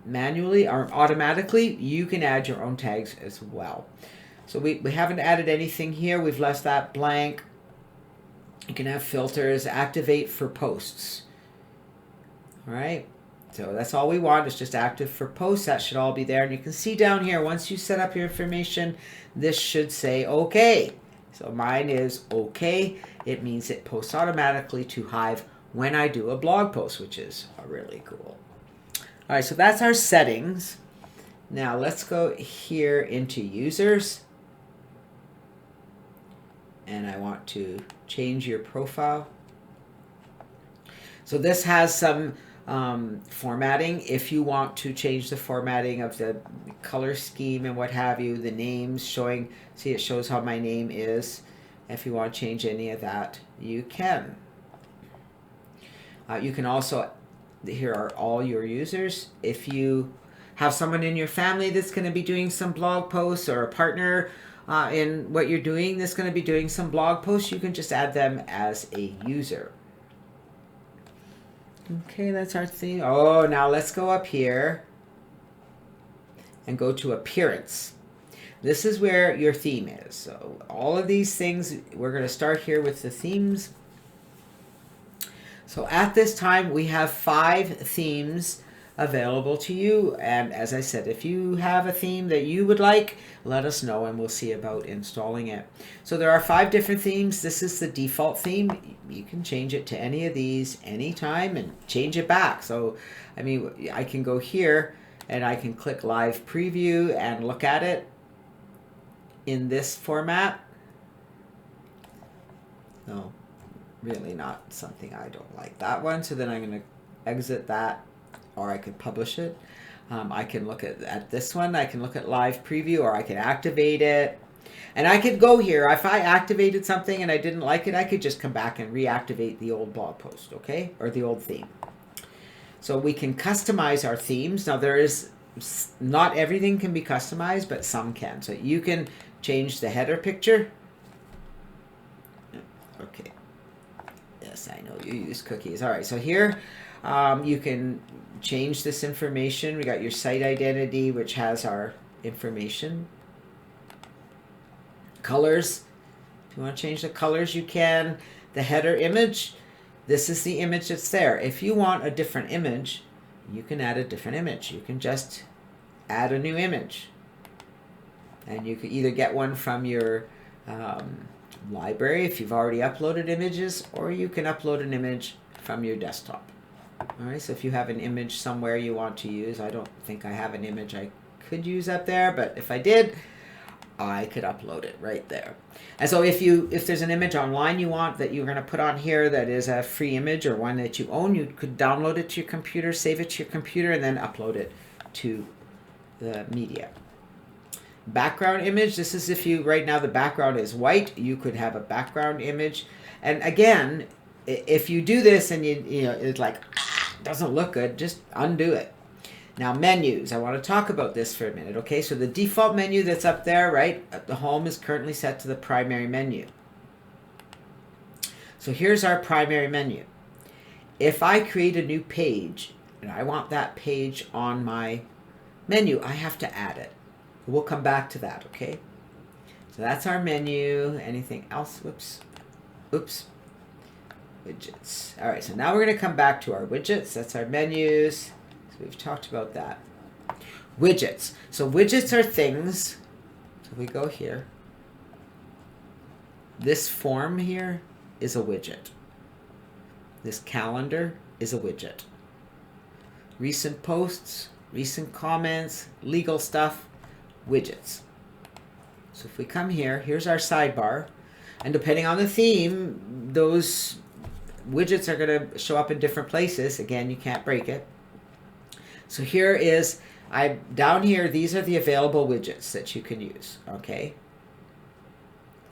manually or automatically. You can add your own tags as well. So we haven't added anything here. We've left that blank. You can have filters, activate for posts. All right. So that's all we want, is just active for posts. That should all be there. And you can see down here, once you set up your information, this should say okay. So mine is okay. It means it posts automatically to Hive when I do a blog post, which is really cool. All right, so that's our settings. Now let's go here into users. And I want to change your profile. So this has some formatting. If you want to change the formatting of the color scheme and what have you, the names showing, see it shows how my name is. If you want to change any of that, you can. You can also, here are all your users. If you have someone in your family that's going to be doing some blog posts, or a partner in what you're doing that's going to be doing some blog posts, you can just add them as a user. Okay, that's our theme. Oh, now let's go up here and go to appearance. This is where your theme is. So all of these things, we're going to start here with the themes. So at this time, we have 5 themes available to you. And as I said, if you have a theme that you would like, let us know and we'll see about installing it. So there are 5 different themes. This is the default theme. You can change it to any of these anytime and change it back. So, I mean, I can go here and I can click live preview and look at it in this format. No, really not something I don't like, that one. So then I'm going to exit that, or I could publish it. I can look at this one. I can look at live preview, or I can activate it. And I could go here. If I activated something and I didn't like it, I could just come back and reactivate the old blog post, okay? Or the old theme. So we can customize our themes. Now there is, not everything can be customized, but some can. So you can change the header picture. Okay. Yes, I know you use cookies. All right, so here you can change this information. We got your site identity, which has our information. Colors. If you want to change the colors, you can. The header image, this is the image that's there. If you want a different image, you can add a different image. You can just add a new image. And you can either get one from your library if you've already uploaded images, or you can upload an image from your desktop. All right, so if you have an image somewhere you want to use, I don't think I have an image I could use up there, but if I did, I could upload it right there. And so if there's an image online you want that you're going to put on here that is a free image or one that you own, you could download it to your computer, save it to your computer, and then upload it to the media. Background image, this is if you, right now the background is white, you could have a background image. And again, if you do this and you know it's like, doesn't look good, just undo it. Now menus, I want to talk about this for a minute, okay? So the default menu that's up there, right, at the home is currently set to the primary menu. So here's our primary menu. If I create a new page and I want that page on my menu, I have to add it. We'll come back to that, okay? So that's our menu. Anything else? Whoops. Oops. Widgets. All right, so now we're going to come back to our widgets. That's our menus. So we've talked about that. Widgets. So widgets are things. So we go here. This form here is a widget. This calendar is a widget. Recent posts, recent comments, legal stuff, widgets. So if we come here, here's our sidebar. And depending on the theme, those widgets are going to show up in different places. Again, you can't break it. So here is, down here, these are the available widgets that you can use, okay?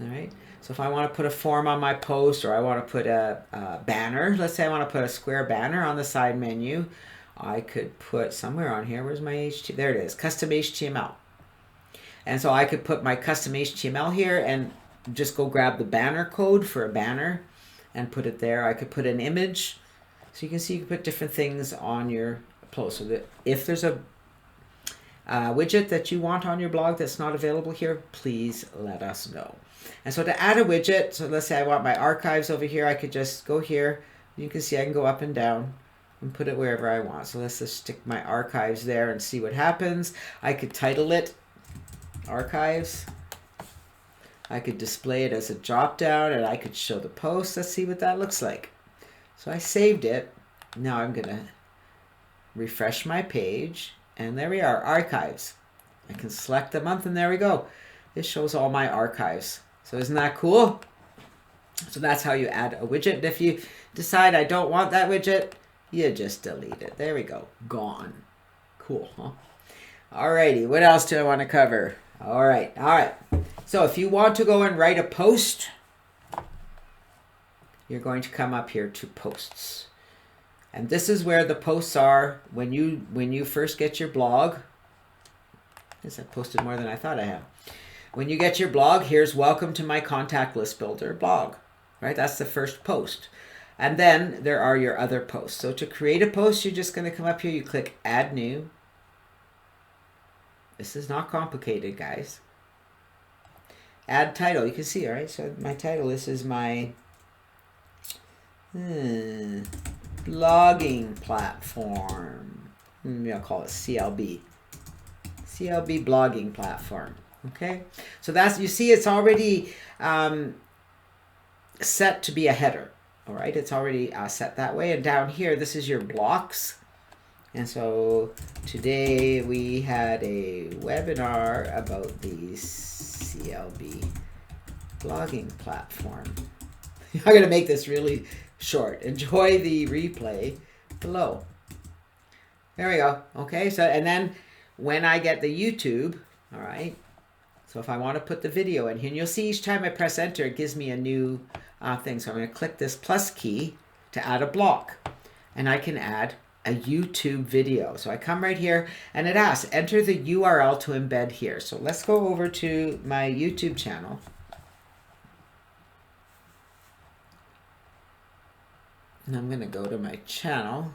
All right. So if I want to put a form on my post, or I want to put a banner, let's say I want to put a square banner on the side menu, I could put somewhere on here, where's my HTML? There it is, custom HTML. And so I could put my custom HTML here and just go grab the banner code for a banner and put it there. I could put an image. So you can see you can put different things on your post. So that if there's a widget that you want on your blog that's not available here, please let us know. And so to add a widget, so let's say I want my archives over here, I could just go here. You can see I can go up and down and put it wherever I want. So let's just stick my archives there and see what happens. I could title it Archives. I could display it as a drop down and I could show the post. Let's see what that looks like. So I saved it. Now I'm going to refresh my page and there we are, archives. I can select the month and there we go. This shows all my archives. So isn't that cool? So that's how you add a widget. And if you decide I don't want that widget, you just delete it. There we go. Gone. Cool, huh? Alrighty, what else do I want to cover? All right. So if you want to go and write a post, you're going to come up here to posts. And this is where the posts are when you first get your blog. Yes, I posted more than I thought I had. When you get your blog, here's welcome to my contact list builder blog. Right? That's the first post. And then there are your other posts. So to create a post, you're just going to come up here, you click add new. This is not complicated, guys. Add title. You can see, all right? So my title, this is my blogging platform. Maybe I'll call it CLB. CLB Blogging Platform. Okay? So that's, you see, it's already set to be a header. All right? It's already set that way. And down here, this is your blocks. And so today we had a webinar about the CLB blogging platform. I'm going to make this really short. Enjoy the replay below. There we go. Okay, so and then when I get the YouTube, all right, so if I want to put the video in here, and you'll see each time I press enter, it gives me a new thing. So I'm going to click this plus key to add a block. And I can add a YouTube video. So I come right here and it asks, enter the URL to embed here. So let's go over to my YouTube channel. And I'm going to go to my channel.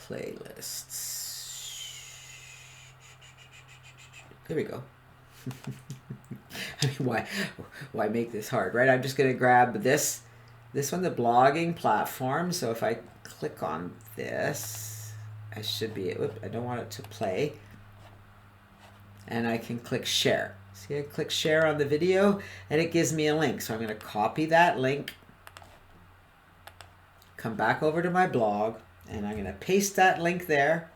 Playlists. There we go. I mean, why make this hard, right? I'm just going to grab this one, the blogging platform. So if I click on this, I should be, I don't want it to play. And I can click share. See, I click share on the video and it gives me a link. So I'm going to copy that link, come back over to my blog, and I'm going to paste that link there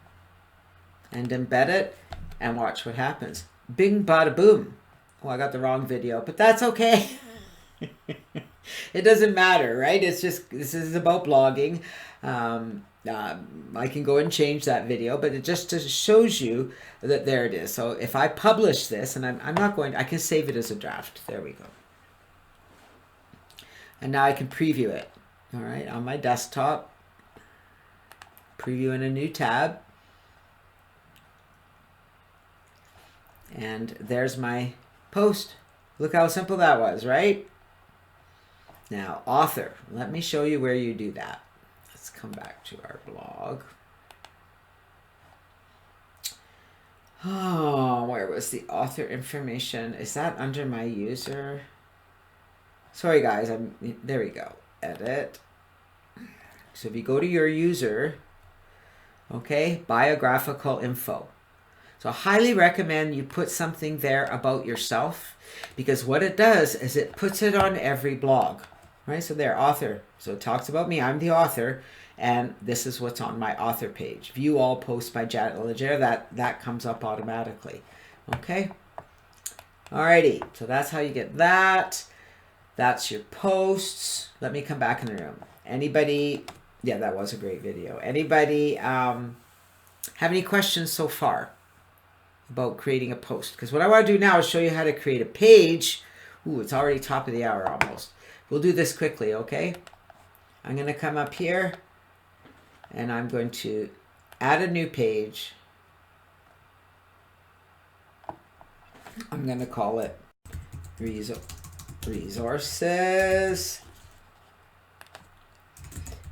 and embed it and watch what happens. Bing, bada, boom. Oh, I got the wrong video, but that's okay. It doesn't matter, right? It's just, this is about blogging. I can go and change that video, but it just shows you that there it is. So if I publish this, and I'm not going to, I can save it as a draft. There we go. And now I can preview it. All right, on my desktop, preview in a new tab. And there's my post. Look how simple that was, right? Now, author. Let me show you where you do that. Let's come back to our blog. Oh, where was the author information? Is that under my user? Sorry, guys. There we go. Edit. So if you go to your user, okay, biographical info. So I highly recommend you put something there about yourself, because what it does is it puts it on every blog, right? So there, author. So it talks about me. I'm the author, and this is what's on my author page. View all posts by Janet Legere. That comes up automatically. Okay. Alrighty. So that's how you get that. That's your posts. Let me come back in the room. Anybody? Yeah, that was a great video. Anybody have any questions so far about creating a post? Because what I want to do now is show you how to create a page. Ooh, it's already top of the hour almost. We'll do this quickly, okay? I'm going to come up here and I'm going to add a new page. I'm going to call it resources.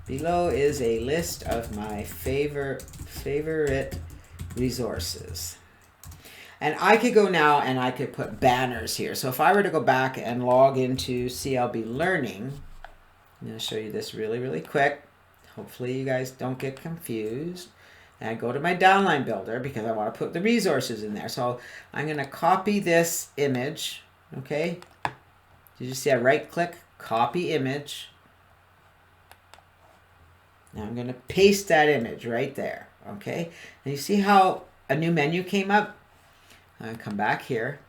Below is a list of my favorite resources. And I could go now and I could put banners here. So if I were to go back and log into CLB Learning, I'm going to show you this really, really quick. Hopefully you guys don't get confused. And I go to my downline builder because I want to put the resources in there. So I'm going to copy this image. Okay. Did you see I right click, copy image. Now I'm going to paste that image right there. Okay. And you see how a new menu came up? I'm going to come back here.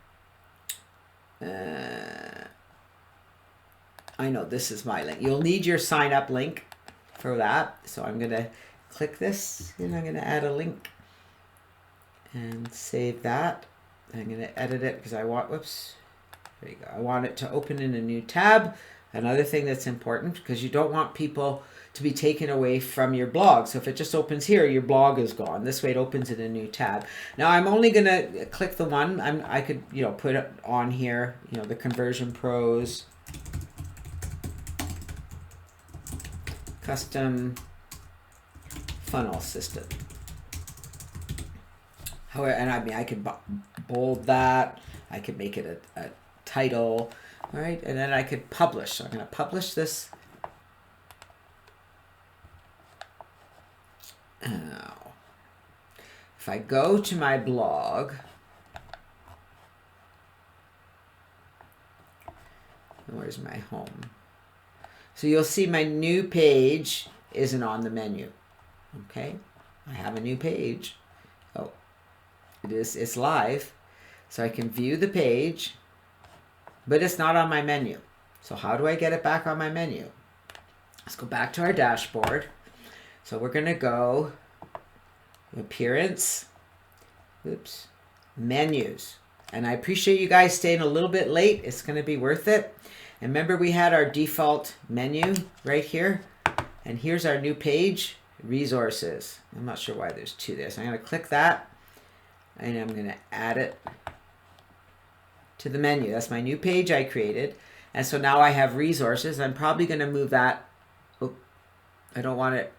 I know this is my link. You'll need your sign up link for that. So I'm going to click this and I'm going to add a link and save that. I'm going to edit it because I want, whoops, there you go. I want it to open in a new tab. Another thing that's important, because you don't want people to be taken away from your blog. So if it just opens here, your blog is gone. This way it opens in a new tab. Now I'm only going to click the one. I could, put it on here, the Conversion Pros, Custom Funnel System. However, and I could bold that. I could make it a title. All right, and then I could publish. So I'm going to publish this. Now, if I go to my blog, where's my home? So you'll see my new page isn't on the menu. Okay, I have a new page. Oh, it's live. So I can view the page, but it's not on my menu. So how do I get it back on my menu? Let's go back to our dashboard. So we're going to go appearance, oops, menus. And I appreciate you guys staying a little bit late. It's going to be worth it. And remember, we had our default menu right here. And here's our new page, resources. I'm not sure why there's two there. So I'm going to click that and I'm going to add it to the menu. That's my new page I created. And so now I have resources. I'm probably going to move that. Oh, I don't want it.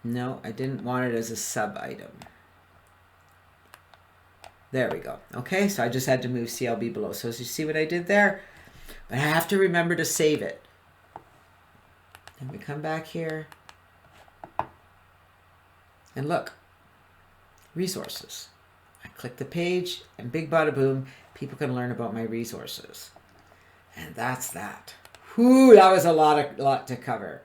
No, I didn't want it as a sub item. There we go. Okay, so I just had to move CLB below. So as you see what I did there? But I have to remember to save it. Then we come back here. And look, resources. I click the page and big bada boom, people can learn about my resources. And that's that. Whew, that was a lot to cover.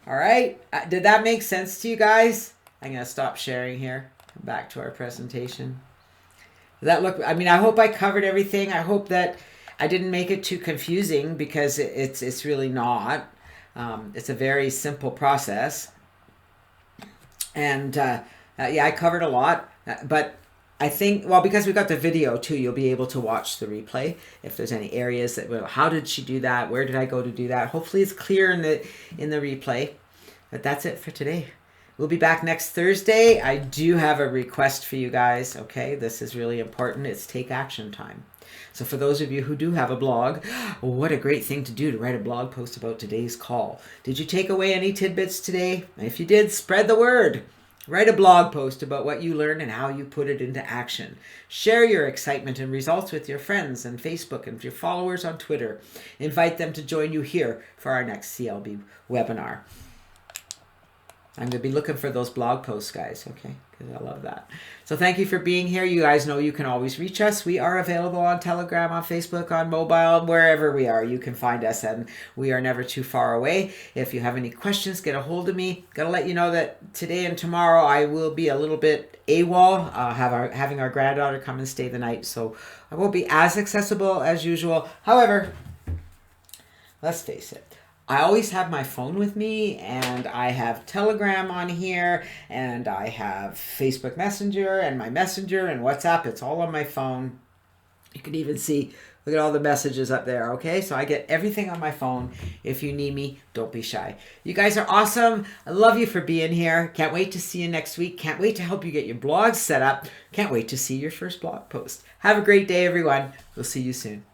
All right, did that make sense to you guys? I'm gonna stop sharing here. Come back to our presentation. Does that look, I mean, I hope I covered everything. I hope that I didn't make it too confusing, because it's really not. It's a very simple process. And yeah, I covered a lot, but I think, well, because we got the video too, you'll be able to watch the replay if there's any areas that, well, how did she do that? Where did I go to do that? Hopefully it's clear in the replay. But that's it for today. We'll be back next Thursday. I do have a request for you guys, okay? This is really important. It's take action time. So for those of you who do have a blog, what a great thing to do, to write a blog post about today's call. Did you take away any tidbits today? If you did, spread the word. Write a blog post about what you learned and how you put it into action. Share your excitement and results with your friends on Facebook and your followers on Twitter. Invite them to join you here for our next CLB webinar. I'm going to be looking for those blog posts, guys, okay? Because I love that. So thank you for being here. You guys know you can always reach us. We are available on Telegram, on Facebook, on mobile, wherever we are. You can find us, and we are never too far away. If you have any questions, get a hold of me. Got to let you know that today and tomorrow I will be a little bit AWOL, having our granddaughter come and stay the night. So I won't be as accessible as usual. However, let's face it, I always have my phone with me, and I have Telegram on here, and I have Facebook Messenger and my Messenger and WhatsApp. It's all on my phone. You can even see, look at all the messages up there, okay? So I get everything on my phone. If you need me, don't be shy. You guys are awesome. I love you for being here. Can't wait to see you next week. Can't wait to help you get your blog set up. Can't wait to see your first blog post. Have a great day, everyone. We'll see you soon.